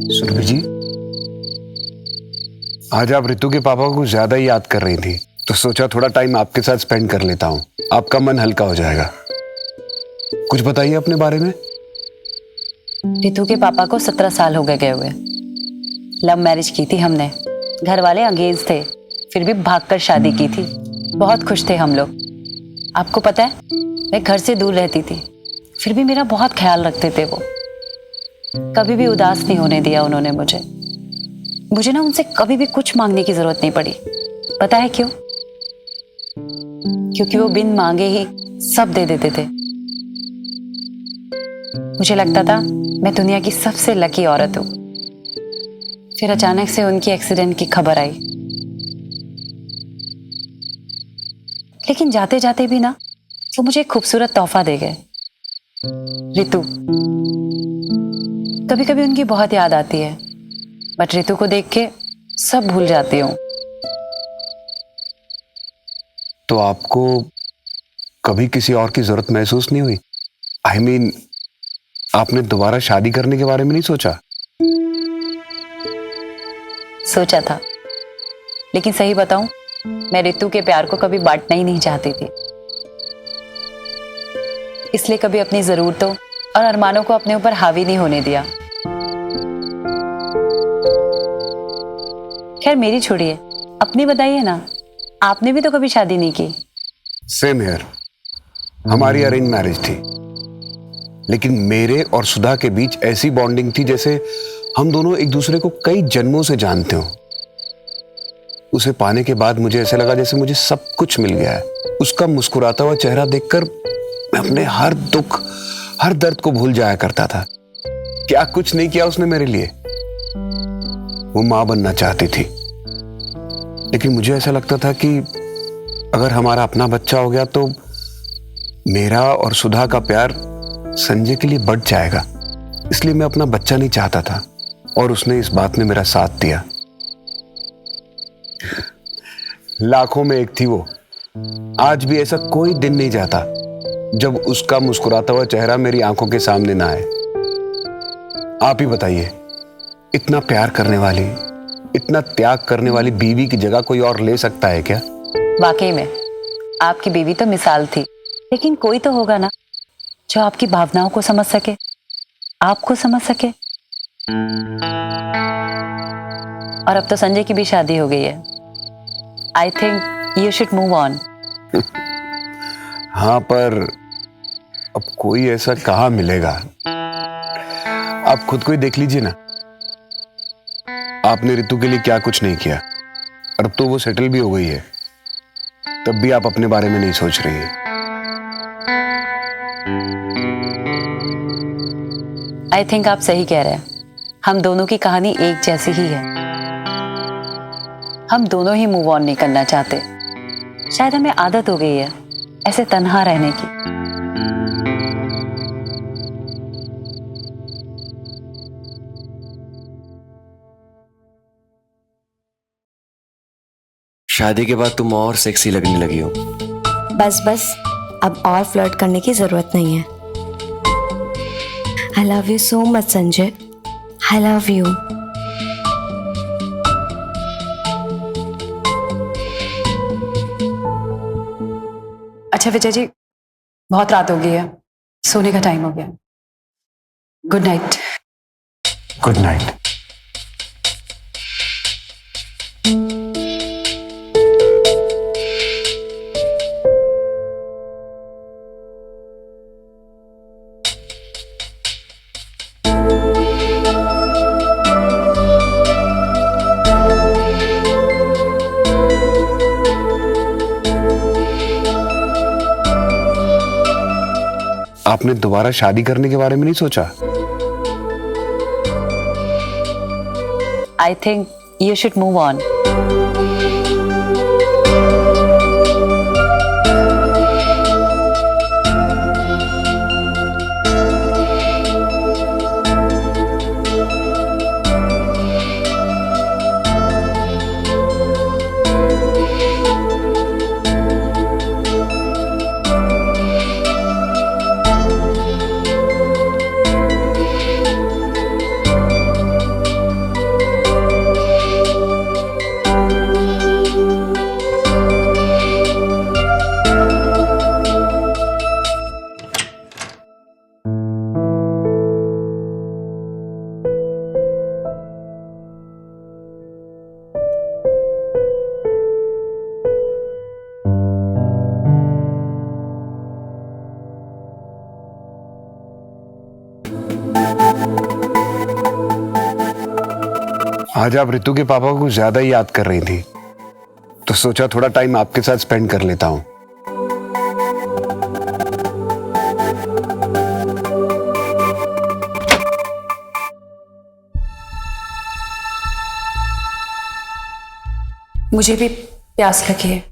सुरभि जी, आज आप रितु के पापा को ज्यादा ही याद कर रही थी, तो सोचा थोड़ा टाइम आपके साथ स्पेंड कर लेता हूँ, आपका मन हल्का हो जाएगा। कुछ बताइए अपने बारे में। रितु के पापा को 17 साल हो गए हुए। लव मैरिज की थी हमने, घर वाले अंगेज थे, फिर भी भागकर शादी की थी। बहुत खुश थे हम लोग। आपको पता है, मैं घर से दूर रहती थी, फिर भी मेरा बहुत ख्याल रखते थे वो। कभी भी उदास नहीं होने दिया उन्होंने मुझे ना उनसे कभी भी कुछ मांगने की जरूरत नहीं पड़ी। पता है क्यों? क्योंकि वो बिन मांगे ही सब दे देते थे। मुझे लगता था मैं दुनिया की सबसे लकी औरत हूं। फिर अचानक से उनकी एक्सीडेंट की खबर आई, लेकिन जाते जाते भी ना वो मुझे एक खूबसूरत तोहफा दे गए, रितु। कभी कभी उनकी बहुत याद आती है, बट रितु को देख के सब भूल जाती हूँ। तो आपको कभी किसी और की जरूरत महसूस नहीं हुई? I mean, आपने दोबारा शादी करने के बारे में नहीं सोचा? सोचा था, लेकिन सही बताऊं, मैं रितु के प्यार को कभी बांटना ही नहीं चाहती थी। इसलिए कभी अपनी जरूरतों और अरमानों को अपने ऊपर हावी नहीं होने दिया। खैर मेरी छोड़िए, अपनी बताइए ना, आपने भी तो कभी शादी नहीं की। Same here. हमारी अरेंज मैरिज थी, लेकिन मेरे और सुधा के बीच ऐसी बॉन्डिंग थी जैसे हम दोनों एक दूसरे को कई जन्मों से जानते हो। उसे पाने के बाद मुझे ऐसे लगा जैसे मुझे सब कुछ मिल गया है। उसका मुस्कुराता हुआ चेहरा देखकर मैं अपने हर दुख, हर दर्द को भूल जाया करता था। क्या कुछ नहीं किया उसने मेरे लिए। वो मां बनना चाहती थी, लेकिन मुझे ऐसा लगता था कि अगर हमारा अपना बच्चा हो गया तो मेरा और सुधा का प्यार संजय के लिए बढ़ जाएगा। इसलिए मैं अपना बच्चा नहीं चाहता था, और उसने इस बात में मेरा साथ दिया। लाखों में एक थी वो। आज भी ऐसा कोई दिन नहीं जाता जब उसका मुस्कुराता हुआ चेहरा मेरी आंखों के सामने ना आए। आप ही बताइए, इतना प्यार करने वाली, इतना त्याग करने वाली बीवी की जगह कोई और ले सकता है क्या? वाकई में आपकी बीवी तो मिसाल थी, लेकिन कोई तो होगा ना जो आपकी भावनाओं को समझ सके, आपको समझ सके। और अब तो संजय की भी शादी हो गई है। I think you should move on. हाँ, पर अब कोई ऐसा कहाँ मिलेगा? आप खुद को ही देख लीजिए ना। आपने रितु के लिए क्या कुछ नहीं किया, और अब तो वो सेटल भी हो गई है, तब भी आप अपने बारे में नहीं सोच रही हैं। आई थिंक आप सही कह रहे हैं। हम दोनों की कहानी एक जैसी ही है। हम दोनों ही मूव ऑन नहीं करना चाहते। शायद हमें आदत हो गई है ऐसे तन्हा रहने की। शादी के बाद तुम और सेक्सी लगने लगी हो। बस बस, अब और फ्लर्ट करने की जरूरत नहीं है। I love you so much Sanjay. I love you. अच्छा विजय जी, बहुत रात हो गई है, सोने का टाइम हो गया। Good night. Good night. आपने दोबारा शादी करने के बारे में नहीं सोचा? I think you should move on. आज आप रितु के पापा को कुछ ज्यादा ही याद कर रही थी, तो सोचा थोड़ा टाइम आपके साथ स्पेंड कर लेता हूं। मुझे भी प्यास लगी है।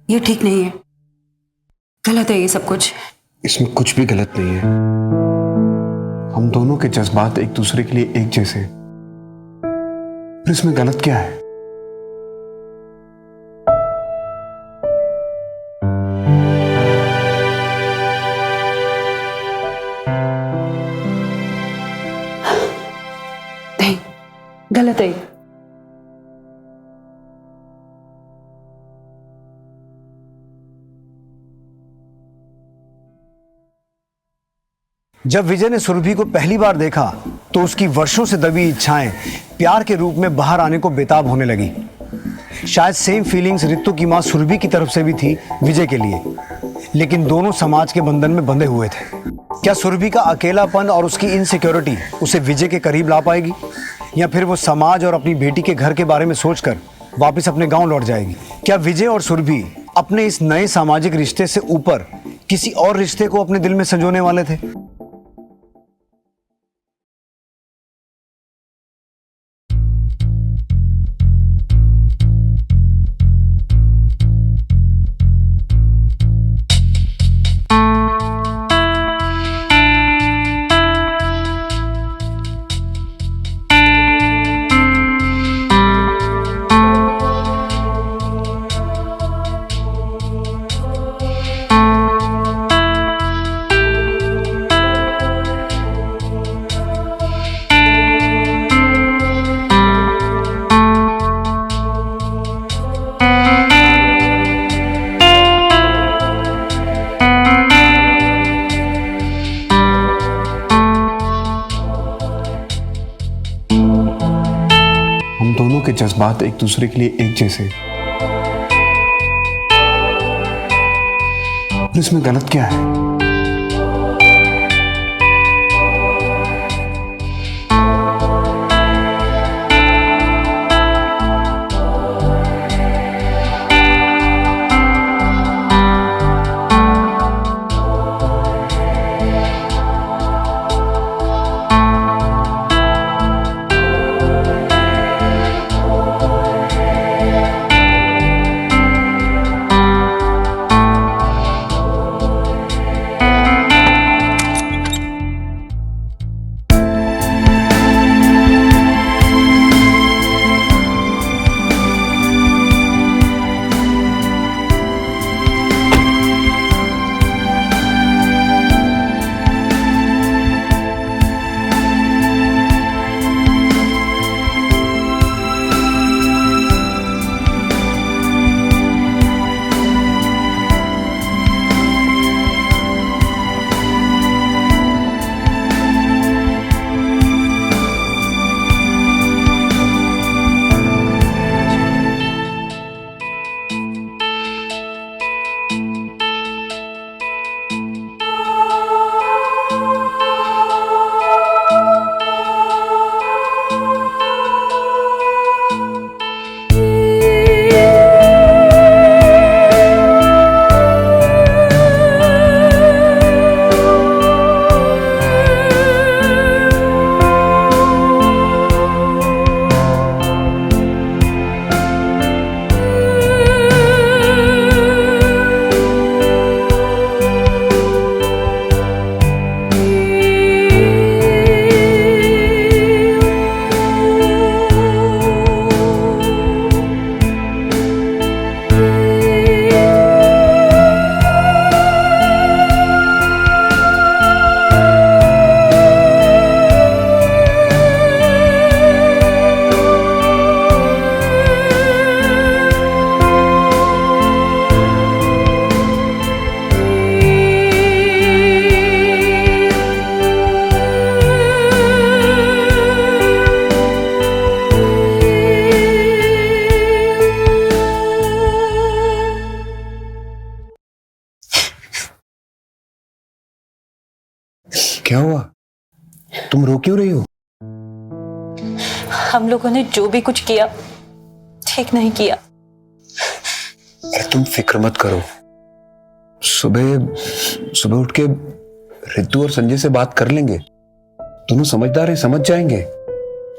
ये ठीक नहीं है, गलत है ये सब कुछ। इसमें कुछ भी गलत नहीं है। हम दोनों के जज्बात एक दूसरे के लिए एक जैसे, फिर इसमें गलत क्या है? नहीं, गलत है। जब विजय ने सुरभि को पहली बार देखा तो उसकी वर्षों से दबी इच्छाएं प्यार के रूप में बाहर आने को बेताब होने लगी। शायद सेम फीलिंग्स रितु की मां सुरभि की तरफ से भी थी विजय के लिए, लेकिन दोनों समाज के बंधन में बंधे हुए थे। क्या सुरभि का अकेलापन और उसकी इनसिक्योरिटी उसे विजय के करीब ला पाएगी, या फिर वो समाज और अपनी बेटी के घर के बारे में सोचकर वापस अपने गांव लौट जाएगी? क्या विजय और सुरभि अपने इस नए सामाजिक रिश्ते से ऊपर किसी और रिश्ते को अपने दिल में संजोने वाले थे? हम दोनों के जज्बात एक दूसरे के लिए एक जैसे, फिर इसमें गलत क्या है? क्या हुआ? तुम रो क्यों रही हो? हम लोगों ने जो भी कुछ किया ठीक नहीं किया। अरे तुम फिक्र मत करो, सुबह सुबह उठ के रितु और संजय से बात कर लेंगे। दोनों समझदार है, समझ जाएंगे।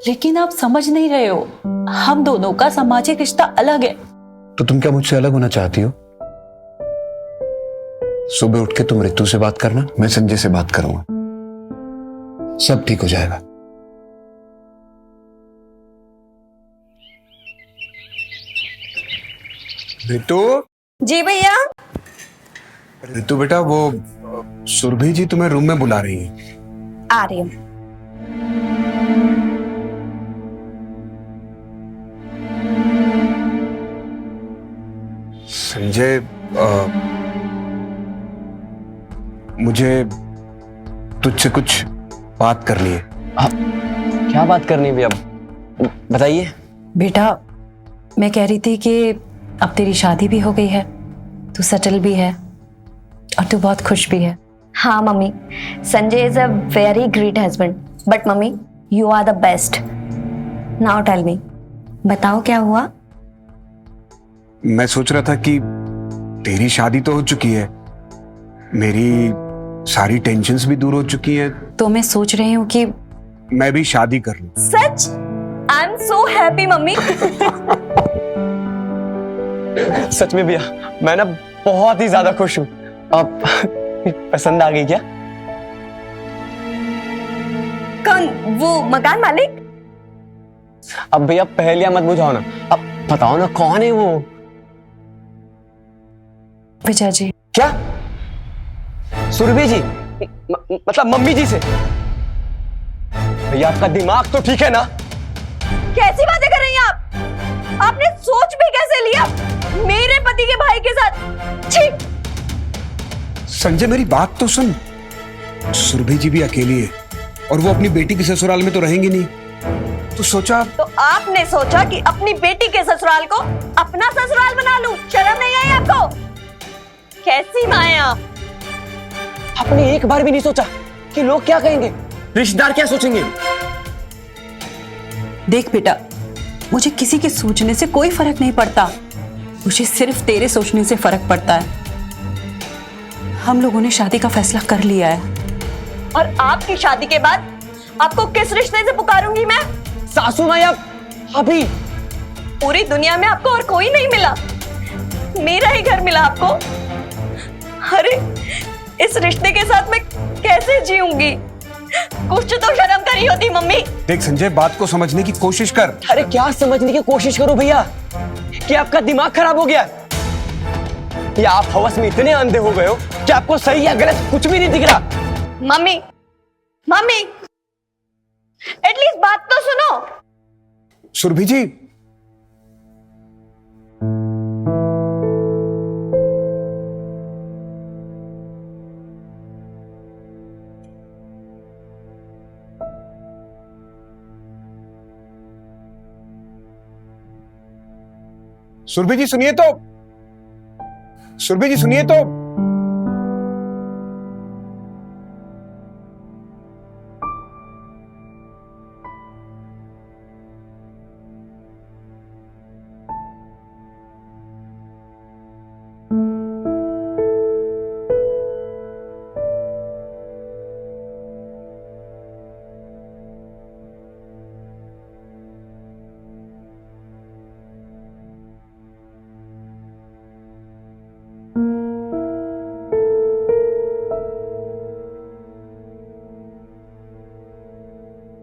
लेकिन आप समझ नहीं रहे हो, हम दोनों का सामाजिक रिश्ता अलग है। तो तुम क्या मुझसे अलग होना चाहती हो? सुबह उठ के तुम रितु से बात करना, मैं संजय से बात करूंगा, सब ठीक हो जाएगा। रितु, जी भैया। रितु बेटा, वो सुरभि जी तुम्हें रूम में बुला रही है। आ रही हूँ। संजय, मुझे तुझसे कुछ बात करनी है। क्या बात करनी है भैया, बताइए। बेटा, मैं कह रही थी कि अब तेरी शादी भी हो गई है, तू सेटल भी है और तू बहुत खुश भी है। हाँ mummy, Sanjay is a very great husband, but mummy you are the best. Now tell me, बताओ क्या हुआ? मैं सोच रहा था कि तेरी शादी तो हो चुकी है, मेरी सारी टेंशन्स भी दूर हो चुकी हैं, तो मैं सोच रही हूँ कि मैं भी शादी कर लूं। सच? I am so happy mummy. सच में भैया, मैं ना बहुत ही ज्यादा खुश हूँ। अब पसंद आ गई क्या? कौन? वो मकान मालिक? अब भैया पहेलियां मत बुझाओ ना, अब बताओ ना कौन है वो? विजय जी। क्या? सुरभि जी? मतलब मम्मी जी से? भैया आपका दिमाग तो ठीक है ना? कैसी बातें कर रही हैं आप? आपने सोच भी कैसे लिया मेरे पति के भाई के साथ? छी! संजय, मेरी बात तो सुन। सुरभि जी भी अकेली है और वो अपनी बेटी के ससुराल में तो रहेंगी नहीं, तो सोचा। तो आपने सोचा कि अपनी बेटी के ससुराल को अपना ससुराल बना लूं? शर्म नहीं आई आपको? कैसी माँ हैं आप? आपने एक बार भी नहीं सोचा कि लोग क्या कहेंगे, रिश्तेदार क्या सोचेंगे? देख बेटा, मुझे किसी के सोचने से कोई फर्क नहीं पड़ता, मुझे सिर्फ तेरे सोचने से फर्क पड़ता है। हम लोगों ने शादी का फैसला कर लिया है। और आपकी शादी के बाद आपको किस रिश्ते से पुकारूंगी मैं? सासू माँ या भाभी? पूरी दुनिया में आपको और कोई नहीं मिला, मेरा ही घर मिला आपको। अरे इस रिश्ते के साथ मैं कैसे जीऊंगी? कुछ तो शर्म करी होती मम्मी। देख संजय, बात को समझने की कोशिश कर। अरे क्या समझने की कोशिश करो भैया, कि आपका दिमाग खराब हो गया या आप हवस में इतने अंधे हो गए हो कि आपको सही या गलत कुछ भी नहीं दिख रहा? मम्मी, मम्मी, एटलीस्ट बात तो सुनो। सुरभि जी, सुरभि जी सुनिए तो, सुरभि जी सुनिए तो।